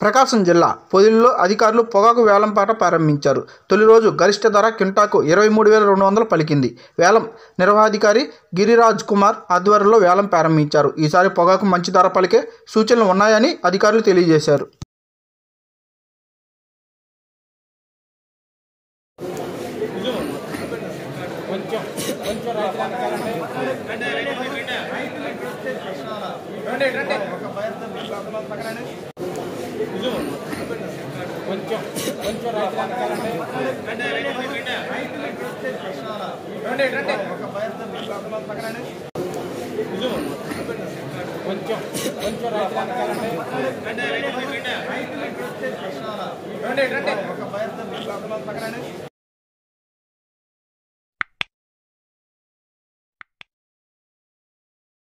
ప్రకాశం జిల్లా పొదిలిలో అధికారులు పొగాకు వేలంపాట ప్రారంభించారు. తొలి రోజు గరిష్ట ధర క్వింటాకు 23,200 పలికింది. వేలం నిర్వహణాధికారి గిరిరాజ్ కుమార్ ఆధ్వర్యంలో వేలం ప్రారంభించారు. ఈసారి పొగాకు మంచి ధర పలికే సూచనలు ఉన్నాయని అధికారులు తెలియజేశారు.